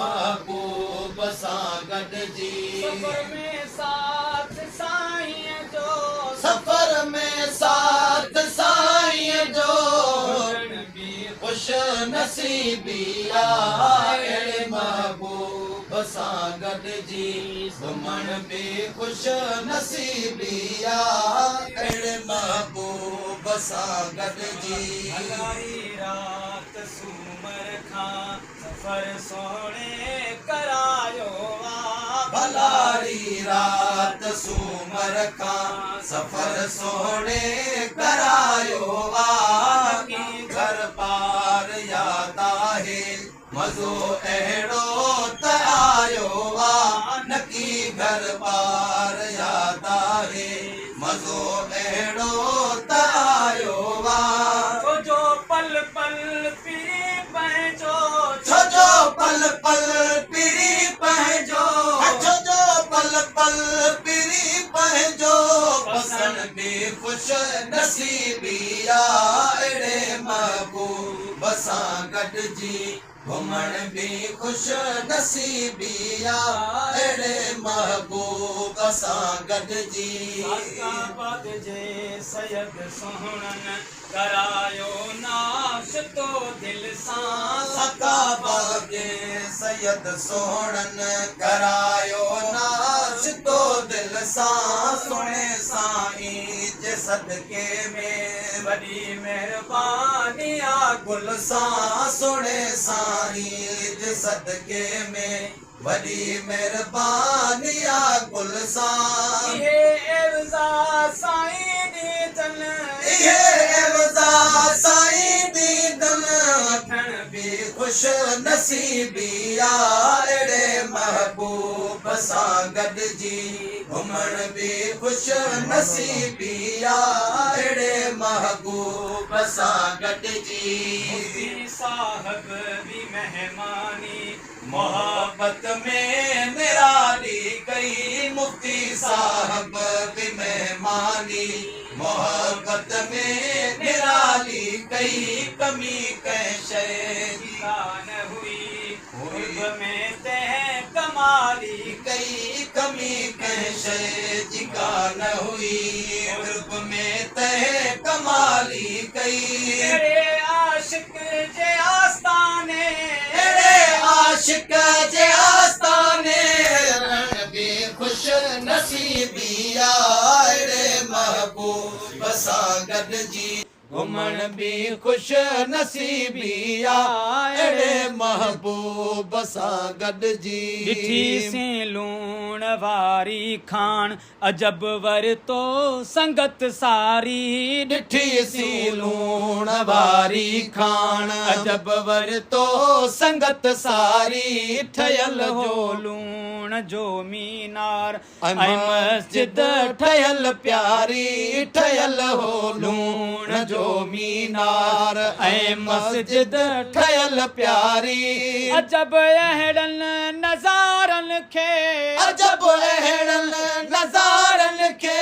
महबूब सां गॾिजी सफ़र में साथ साईं जो सफ़र में साथ साईं जो हुजण बि खुश नसीबी अहिड़े महबूब सां गॾिजी घुमण बि खुश नसीबी अहिड़े महबूब सां गॾिजी भलाई रात सूमर खां सफ़र सोणे करायो भलारी रात सूमर खां सफ़र सोणे करायो घर पार याद आहे मज़ो अहिड़ो त आयो नकी घर पार याद आहे मज़ो अहिड़ो त आयो जो पल पल पीरी पंहिंजो छोजो पल पल पीरी पंहिंजो छोजो पल पल पीरी पंहिंजो बसण बि खुश नसीबी अहिड़े महबूब सां गॾिजी घुमण बि खुश नसीबी अहिड़े महबूब सां गॾिजी साकाबाद जे सैयद सोहणनि करायो नाश्तो दिल सां सकाबाद जे सैयद सोहणनि करायो नाश्तो दिल सां सुणे साईं जे सदके में वॾी महिरबानी आहे गुल सां सुणे साईं जे सदके में वॾी महिरबानी आहे गुल सां इहे एवज़ा साईं ॾींदनि इहे एवज़ा साईं ॾींदनि वठण बि खुश नसीबी अहिड़े महबूब सां गॾिजी घुमण बि खुश नसीबी अहिड़े महबूब सां गॾिजी मुफ्ती साहब बि महिमानी मोहब्बत में निराली कई मुफ्ती साहब बि मेहमानी मोहब्बत में निराली कई कमी कंहिं शइ जी कान हुई क़ुर्ब में तंहिं कमाली कई कमी कंहिं शइ जी कान हुई क़ुर्ब में तंहिं कमाली कई अहिड़े आशिक जे आस्ताने अहिड़े आशिक जे आस्ताने रण बि खुश नसीबी अहिड़े महबूब सां गॾिजी घुमण बि खुश नसीबी अहिड़े महबूब सां गॾिजी ॾिठी सी लूण वारी खाण अजब वरितो संगत सारी ॾिठी सी लूण वारी खाण अजब वरितो संगत सारी ठहियल हो हो लूण जो मीनार ऐं मस्जिद ठहियल प्यारी ठहियल हो लूण जो मीनार ऐं मस्जिद ठहियल प्यारी अजब अहिड़नि नज़ारनि खे अजब अहिड़नि नज़ारनि खे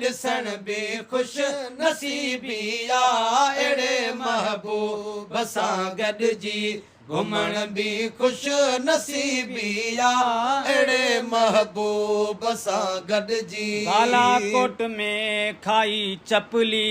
ॾिसण बि खुश नसीबी अहिड़े महबूब सां गॾिजी घुमण बि खुश नसीबी अहिड़े महबूब सां गॾिजी बालाकोट में खाई चपली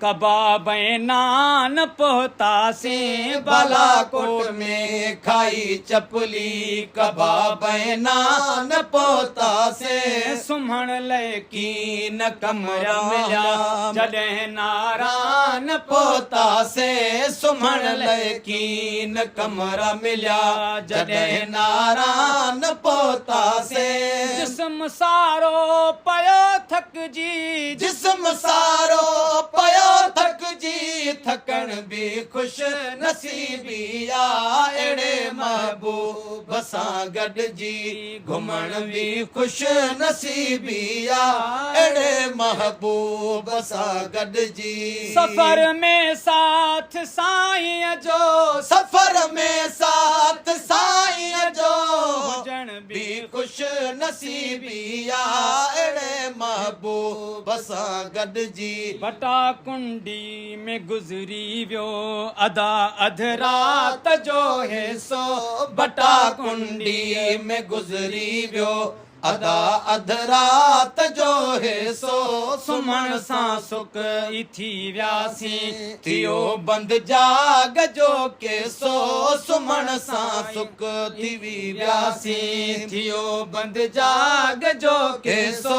कबाब ऐं नान पहुतासीं बालाकोट में खाई चपली कबाब ऐं नान पहुतासीं सुम्हण लाइ कीन कमरा मिलिया मिलिया जॾहिं नारान पहुतासीं सुम्हण लाइ कीन कमरा मिलिया जॾहिं नारान पहुतासीं जिस्म सारो पयो थकिजी जिस्म सारो पयो थकिजी थकण बि खुश नसीबी अहिड़े महबूब सां गॾिजी घुमण बि खुश नसीबी अहिड़े महबूब सां गॾिजी सफ़र में साथ साईं जो सफ़र में साथ साईं जो हुजण बि खुश ख़ुश नसीबिया अड़े महबूब सां गॾिजी बटा कुंडी में गुज़री वियो अदा अध रात जो हिसो बटा कुंडी में गुज़री वियो अदा अध रात जो हिसो सुमण सां सुख ई थी वियासीं थियो बंद जाग जो केसो सुमण सां सुख थी वियासीं थियो बंद जाग जो केसो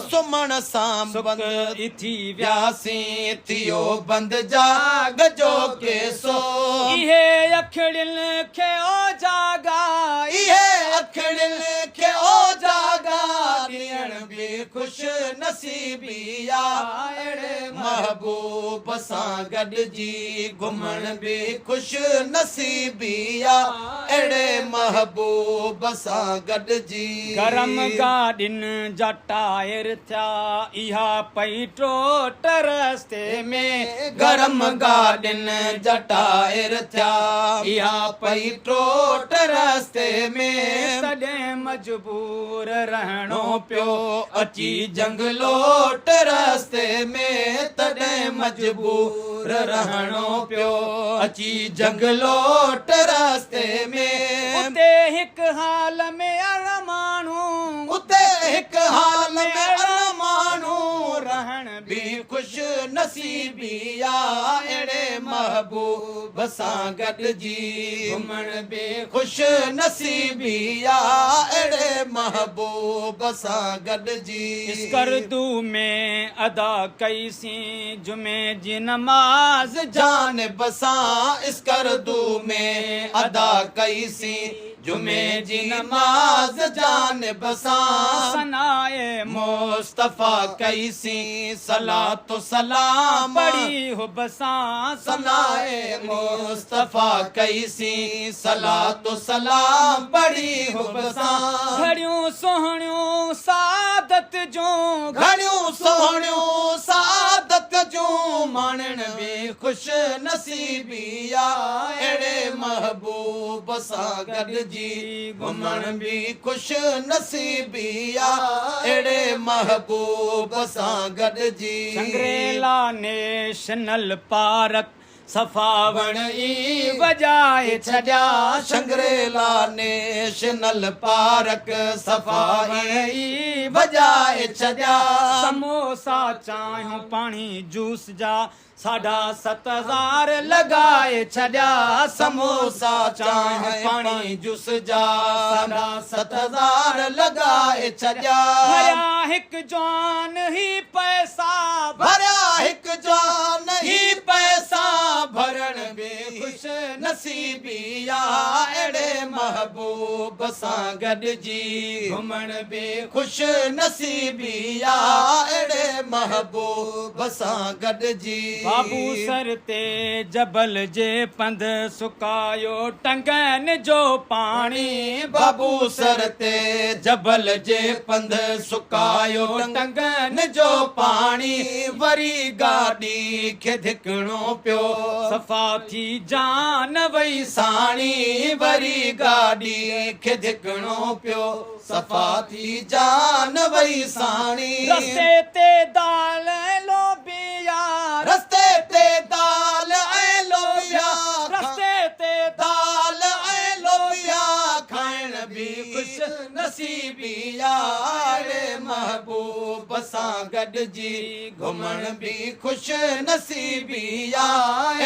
सुमण सां बंद ई थी व्यासीं थियो बंद जाग जो केसो इहे अखड़ियुनि खे ओ जागा इहे अखड़ियुनि खे ओ जागा ॾियण बि ख़ुश नसीबिया अड़े महबूब सां गॾिजी घुमण बि ख़ुश नसीबिया अड़े महबूब सां गॾिजी गरम गाॾियुनि जा टायर थिया इहा पई टोट रस्ते में गरम गाॾियुनि जा टायर थिया इहा पई टोट रस्ते में तॾहिं मजबूर रहणो पियो अची जंगलोट रस्ते में तॾहिं मजबूर रहणो पियो अची जंगलोट रस्ते में उते हिकु हाल में अण माण्हू उते हिकु हाल में अण माण्हू रहण बि ख़ुश नसीबिया अड़े महबूब सां गॾिजी घुमण बि ख़ुश नसीबिया अड़े महबूब सां गॾिजी स्कर्दू में अदा कईसीं जुमे जी नमाज जानिब सां स्कर्दू में अदा कईसीं जुमे जी नमाज जानिब सां सनाए मुस्तफा कईसीं सलातो सलाम बड़ी हुब सां सनाए मुस्तफा कईसीं सलातो सलाम बड़ी हुब सां घड़ियूं सोहणियूं सादत जूं घड़ियूं सोहणियूं सादत जूं माणण बि ख़ुश नसीबिया अड़े महबूब सां गॾिजी घुमण बि ख़ुश नसीबिया अड़े महबूब सां गॾिजी शंग्रेला नेशनल पार्क सफ़ावण ई वजाए छॾिया शंग्रेला नेशनल पार्क सफ़ावण ई वजाए छॾिया समोसा चांहियूं पाणी जूस जा 7,500 लॻाए छॾिया समोसा चांहि पाणी जूस जा 7,500 लॻाए छॾिया भरिया हिकु जवान ही पैसा भरिया हिकु जवान ही पैसा भरण बि ख़ुश नसीबिया अड़े महबूब सां गॾिजी घुमण बि ख़ुश नसीबिया अड़े महबूब सां गॾिजी बाबू सर ते जबल जे पंध सुकायो टंगन जो पाणी बाबू सर ते जबल जे पंध सुकायो टंगन जो पाणी वरी गाॾी खे धिकणो पियो सफ़ा थी जान वई साणी वरी गाॾी खे धिकणो पियो सफ़ा थी जान वई साणी रस्ते ते दाल लोबिया रस्ते ते दाल ऐं लोबिया रस्ते ते दाल ऐं लोबिया खाइण बि ख़ुश नसीबिया अड़े महबूब सां गॾिजी घुमण बि ख़ुश नसीबिया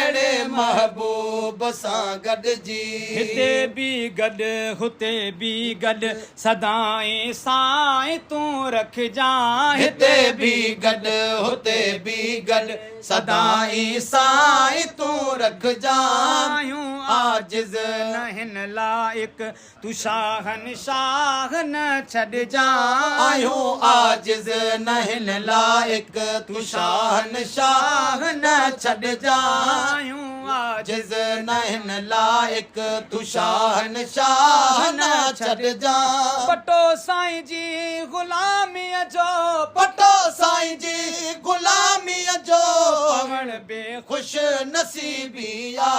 अड़े महबूब सां गॾिजी हिते बि गॾु हुते बि गॾु सदाईं साईं तूं रखजांइ हिते बि गॾु हुते बि गॾु सदाईं साईं तूं रखजांइ आजिज़ न हिन लाइक तूं शाहन शाह न छॾजांइ आहियूं आजिज़ न हिन लाइक तूं शाहन शाह न छॾजांइ आजिज़ न हिन लाइक तूं शाहन शाह न छॾजांइ पटो साईं जी ग़ुलामीअ जो पटो साईं जी ग़ुलामीअ जो पवण बि ख़ुश नसीबिया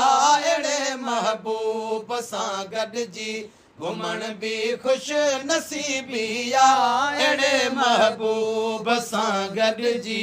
अड़े महबूब सां गॾिजी घुमण भी खुश नसीबिया अड़े महबूब सां गॾिजी